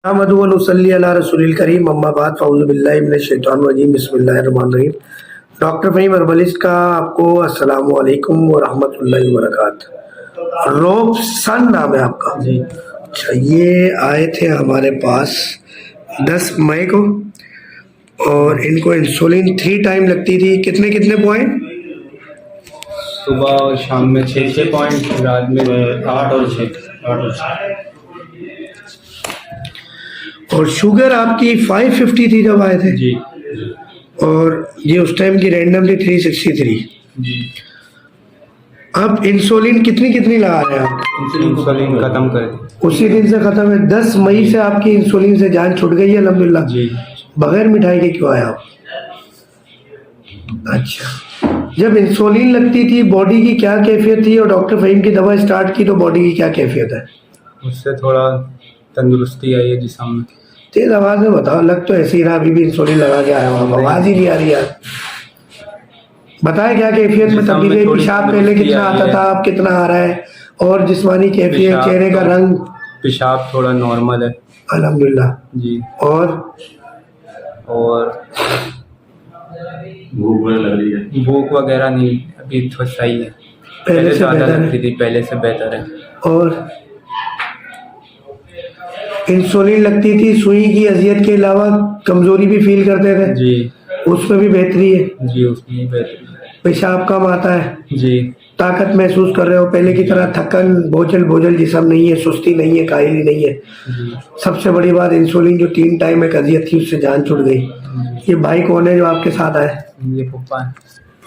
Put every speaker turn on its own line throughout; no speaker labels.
अहमदु व नुसल्ली अला रसूलिल करीम अम्मा बाद फ़अऊज़ु बिल्लाहि मिनश शैतानिर रजीम बिस्मिल्लाहिर रहमानिर रहीम। डॉक्टर फ़हीम हर्बलिस्ट का आपको अस्सलामु अलैकुम व रहमतुल्लाहि व बरकातहू। रोबसन नाम है आपका जी? अच्छा, ये आए थे हमारे पास 10 मई को और इनको इंसुलिन 3 टाइम लगती थी। कितने कितने पॉइंट?
सुबह और शाम में 6 पॉइंट, रात में 8 और 6।
और शुगर आपकी 550 थी जब आए थे
जी।
और ये उस टाइम की रैंडमली 363
जी।
अब इंसुलिन कितनी कितनी लगा रहे हैं आप?
इंसुलिन खत्म कर
उसी दिन से खत्म है। 10 मई से आपकी इंसुलिन से जान छूट गई है अल्हम्दुलिल्लाह
जी।
बगैर मिठाई के क्यों आए आप? अच्छा, जब इंसुलिन लगती थी बॉडी की क्या कैफियत थी और डॉक्टर फ़हीम की दवा स्टार्ट की तो बॉडी की क्या कैफियत है?
उससे थोड़ा तंदुरुस्ती आई है जिस्म में।
तेज आवाज में बताओ, लग तो ऐसे ही रहा अभी भी इंसुलिन लगा के आया हूँ, आवाज ही नहीं आ रही यार। बताए क्या कैफियत में तब्दीली? पेशाब पहले कितना आता था, अब कितना आ रहा है? और जिस्मानी कैफियत, चेहरे का रंग?
पेशाब थोड़ा नॉर्मल है
अल्हम्दुलिल्लाह
जी।
और
भूख वगैरह नहीं, अभी तो सही है।
पहले से
ज़्यादा
बेहतर
लगती
है।
थी, पहले से बेहतर है।
और इंसुलिन लगती थी, सुई की अजियत के अलावा कमजोरी भी फील करते थे
जी।
उसमें भी बेहतरी है?
जी, उसमें भी बेहतरी है।
पेशाब कम आता है
जी।
ताकत महसूस कर रहे हो? पहले की तरह थकन बोझल जिस्म नहीं है, सुस्ती नहीं है, काहिली नहीं है।
जी।
सबसे बड़ी बात इंसुलिन जो 3 टाइम एक अजियत थी उससे जान छूट गई। ये भाई कौन है जो आपके साथ आए?
ये पप्पा है।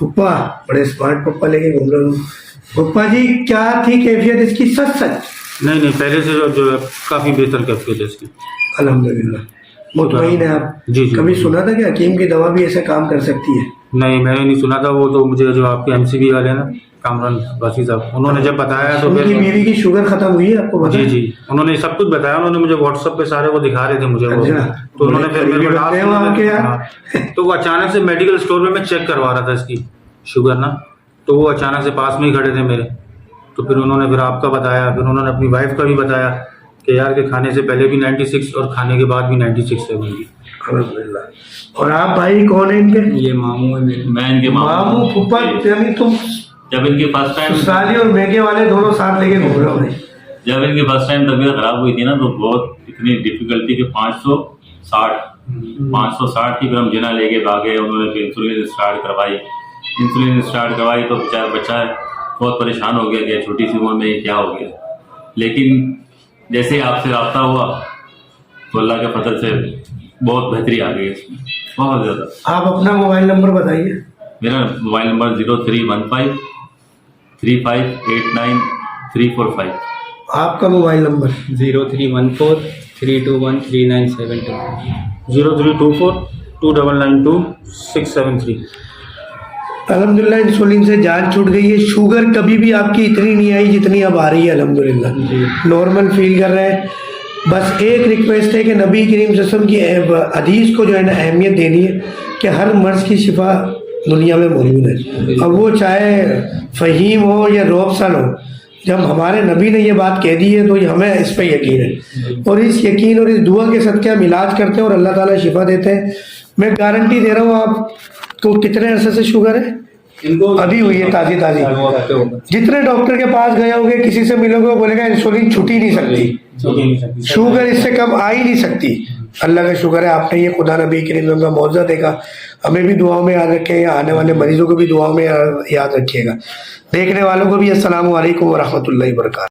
पप्पा? बड़े स्मार्ट पप्पा लेके घूम रहे हो। पप्पा जी, क्या थी कैफियत इसकी? सच
नहीं, पहले से जो है काफी बेहतर कैफियत है इसकी
अल्हम्दुलिल्लाह। मुतमईन है आप?
जी।
कभी सुना था कि हकीम की दवा भी ऐसे काम कर सकती है?
नहीं, मैंने नहीं सुना था। वो तो मुझे जो आपके एमसीबी वाले हैं ना, कामरान बासी साहब, उन्होंने जब बताया तो
उनकी बीवी की शुगर खत्म हुई है आपको पता है?
जी, उन्होंने सब कुछ बताया। उन्होंने मुझे व्हाट्सएप पे सारे वो दिखा रहे थे मुझे वो।
अच्छा,
तो उन्होंने फिर मेरे को
आपके यार।
हाँ। तो वो अचानक से मेडिकल स्टोर में मैं चेक करवा रहा था इसकी शुगर ना, तो वो अचानक से पास में ही खड़े थे मेरे। तो फिर उन्होंने फिर आपका बताया, फिर उन्होंने अपनी वाइफ का भी बताया कि यार के खाने से पहले भी 96 और खाने के बाद भी 96 है उनकी।
अल्हम्दुलिल्लाह। और आप भाई कौन है इनके?
ये मामू है मेरे।
मैं इनके
मामू फूफा? यानी तुम
जब इनकी फर्स्ट टाइम
साली और मेके वाले दोनों साथ लेके घूम रहे हो भाई?
जब इनकी फर्स्ट टाइम तबीयत खराब हुई थी ना, तो बहुत इतनी डिफिकल्टी के 560 की फिर हम जिना लेके भागे। उन्होंने फिर इंसुलिन स्टार्ट करवाई तो बेचारा बच्चा बहुत परेशान हो गया कि छोटी सी उम्र में ये क्या हो गया। लेकिन जैसे आपसे रब्ता हुआ तो अल्लाह के फजल से बहुत बेहतरी आ गई इसमें, बहुत ज़्यादा।
आप अपना मोबाइल नंबर बताइए।
मेरा मोबाइल नंबर 0315 3589 345।
आपका मोबाइल नंबर?
0314 321 3972।
0324 299 673।
अल्हम्दुलिल्लाह इंसुलिन से जान छूट गई है। शुगर कभी भी आपकी इतनी नहीं आई जितनी अब आ रही है अल्हम्दुलिल्लाह। नॉर्मल फील कर रहे हैं। बस एक रिक्वेस्ट है कि नबी करीम सल्लल्लाहु अलैहि वसल्लम की हदीस को जो है ना अहमियत देनी है कि हर मर्ज की शिफा दुनिया में मौजूद है। अब वो चाहे फ़हीम हो या रोबसन हो, जब हमारे नबी ने ये बात कह दी है तो हमें इस पर यकीन है और इस यकीन और इस दुआ के सदक़े हम इलाज करते हैं और अल्लाह ताला शिफा देते हैं। मैं गारंटी दे रहा हूँ। आपको कितने अरसे से शुगर है?
इनको
अभी हुई है ताज़ी। जितने डॉक्टर के पास गए होंगे, किसी से मिलोगे, वो बोलेगा इंसुलिन छूट ही नहीं सकती, शुगर इससे कम आ ही नहीं सकती। अल्लाह का शुक्र है आपने ये खुदा नबी करीम का मौजज़ा देखा। हमें भी दुआओं में याद रखें, आने वाले मरीजों को भी दुआओं में याद रखिएगा। देखने वालों को भी अस्सलामु अलैकुम व रहमतुल्लाहि व बरकातहू।